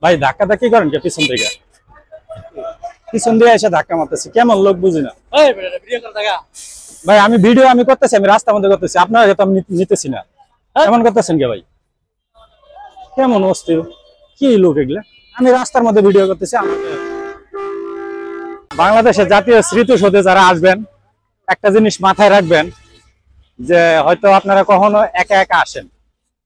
ভাই ধাক্কা কি করেন কে পিছন থেকে? পিছন দিয়ে এসে ধাক্কা মারতেছি, কেমন লোক বুঝি না। ভাই আমি ভিডিও আমি করতেছি, আমি রাস্তার মধ্যে করতেছি, আপনারা তো আমি নিতেছি না। এমন করতেছেন কে ভাই? কেমন অস্থির কি লোক এগুলা? আমি রাস্তার মধ্যে ভিডিও করতেছি। বাংলাদেশের জাতীয় স্মৃতিসৌধে যারা আসবেন, একটা জিনিস মাথায় রাখবেন যে হয়তো আপনারা কখনো একা একা আসেন।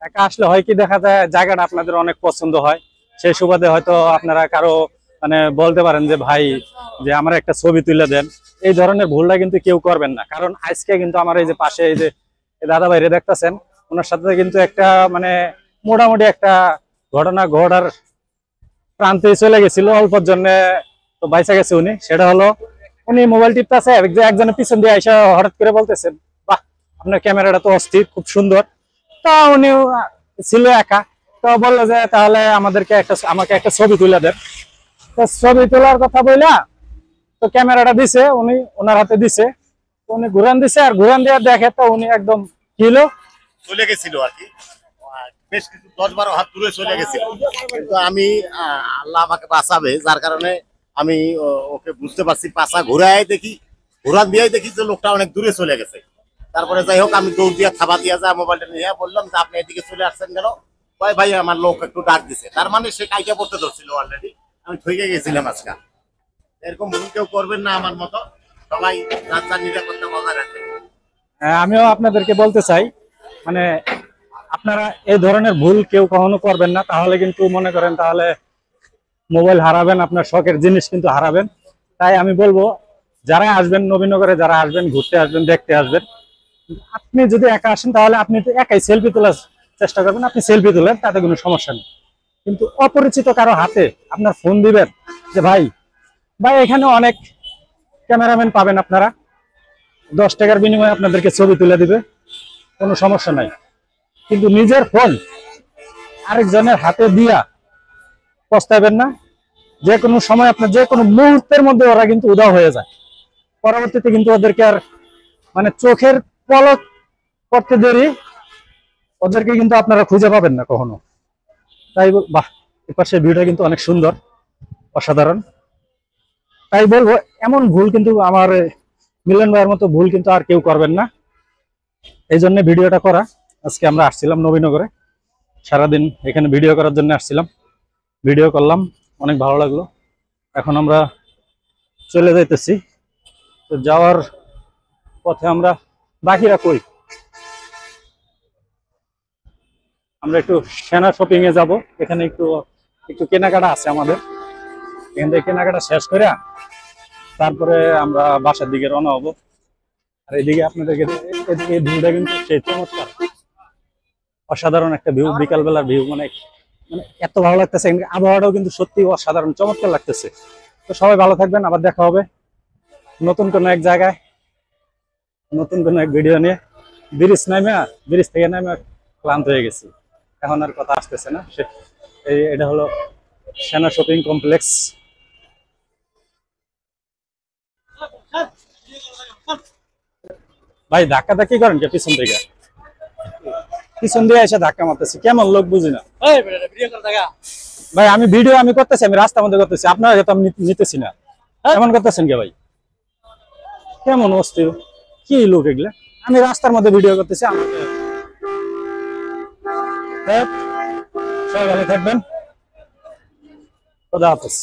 একা আসলে হয় কি দেখা যায় জায়গাটা আপনাদের অনেক পছন্দ হয়, সেই সুবাদে হয়তো আপনারা কারো মানে বলতে পারেন যে ভাই যে আমার একটা ছবি তুলে দেন। এই ধরনের ভুলটা কিন্তু কেউ করবেন না, কারণ আজকে কিন্তু আমার এই যে পাশে এই যে দাদা ভাইরে দেখতেছেন, ওনার সাথে কিন্তু একটা মানে মোটামুটি একটা ঘটনা ঘটার প্রান্তে চলে গেছিল অল্পর জন্য, তো বাইসা গেছে উনি। সেটা হলো উনি মোবাইল টিপতেছে, একজনের পিছন দিয়ে এসে হঠাৎ করে বলতেছেন, বাহ আপনার ক্যামেরাটা তো অস্থির, খুব সুন্দর। তা উনি ছিল একা, তো বললো যে তাহলে আমাকে একটা ছবি তুলে দেন। তো ছবি তোলার কথা বললা, তো ক্যামেরাটা দিছে উনি, ওনার হাতে দিছে, উনি ঘুরান দিছে, আর ঘুরান দিয়ে দেখে তো উনি একদম কিলো চলে গেছিল আর কি, বেশ কিছু 10-12 হাত দূরে চলে গেছিল। কিন্তু আমি আল্লাহ আমাকে বাঁচাবে, যার কারণে আমি ওকে বুঝতে পারছি, পাশা ঘুরান দিয়ে দেখি যে লোকটা অনেক দূরে চলে গেছে। তারপরে যাই হোক আমি দৌড় দিয়ে থাবা দিয়ে যা মোবাইলটা নিয়ে বললাম যে আপনি এদিকে চলে আসছেন কেন? ভাই ভাই আমার লোক একটু ডাক দিছে, তার মানে সে কাইটা পড়তে ধরছিল অলরেডি, আমি ঠকে গেছিলাম আজকে। এরকম ভুল কেউ করবেন না আমার মতো, সবাই যার যার নিরাপত্তা বজায় রাখবেন। আমিও আপনাদেরকে বলতে চাই, মানে আপনারা এই ধরনের ভুল কেউ কখনো করবেন না, তাহলে কিন্তু মনে করেন তাহলে মোবাইল হারাবেন, আপনার শখের জিনিস কিন্তু হারাবেন। তাই আমি বলবো যারা আসবেন নবীনগরে, যারা আসবেন ঘুরতে আসবেন, দেখতে আসবেন, আপনি যদি একা আসেন তাহলে আপনি তো একাই সেলফি তোলার চেষ্টা করবেন, আপনি সেলফি তোলেন, তাতে কোনো সমস্যা নেই। কিন্তু অপরিচিত কারো হাতে আপনার ফোন দিবেন যে ভাই ভাই, এখানে অনেক ক্যামেরাম্যান পাবেন, আপনারা 10 টাকার বিনিময়ে আপনাদেরকে ছবি তুলে দিবে, কোনো সমস্যা নাই। কিন্তু নিজের ফোন আরেকজনের হাতে দিয়া পস্তাবেন না। যে কোনো সময় আপনার যে কোনো মুহূর্তের মধ্যে ওরা কিন্তু উধাও হয়ে যায়, পরবর্তীতে কিন্তু ওদেরকে আর মানে চোখের পলক করতে দেরি, ওদেরকে কিন্তু আপনারা খুঁজে পাবেন না কখনো। তাই বাহ, এপাশে ভিউটা কিন্তু অনেক সুন্দর, অসাধারণ। তাই বলবো এমন ভুল কিন্তু আমার মিলন ভাইয়ের মতো ভুল কিন্তু আর কেউ করবেন না। এই জন্য ভিডিওটা করা। আজকে আমরা আসছিলাম নবীনগরে, সারাদিন এখানে ভিডিও করার জন্য আসছিলাম, ভিডিও করলাম, অনেক ভালো লাগলো। এখন আমরা চলে যাইতেছি, তো যাওয়ার পথে আমরা বাকিরা কই, আমরা একটু সেনা শপিং এ যাব। এখানে একটু একটু কেনাকাটা আছে আমাদের, এখান থেকে কেনাকাটা শেষ করে তারপরে আমরা বাসার দিকে রওনা হবো। আর এদিকে আপনাদেরকে এই ভিউটা কিন্তু সেই চমৎকার, অসাধারণ একটা ভিউ, বিকালবেলার ভিউ, মানে মানে এত ভালো লাগতেছে। আবহাওয়াটাও কিন্তু সত্যি অসাধারণ চমৎকার লাগতেছে। তো সবাই ভালো থাকবেন, আবার দেখা হবে নতুন কোনো এক জায়গায়, নতুন কোনো এক ভিডিও নিয়ে। ব্রিজ থেকে নামে ক্লান্ত হয়ে গেছি, এখন আর কথা আসতেছে না। এটা হলো সেনা শপিং কমপ্লেক্স। ভাই ধাক্কা কি করেন কে পিছন থেকে? পিছন দিয়ে এসে ধাক্কা মারতেছি, কেমন লোক বুঝি না। ভাই আমি ভিডিও আমি করতেছি, আমি রাস্তার মধ্যে করতেছি, আপনারা তো আমি নিতেছি না। এমন করতেছেন কে ভাই? কেমন অস্থির কি লোক এগুলা? আমি রাস্তার মধ্যে ভিডিও করতেছি। সবাই ভালো থাকবেন, খোদা হাফেজ।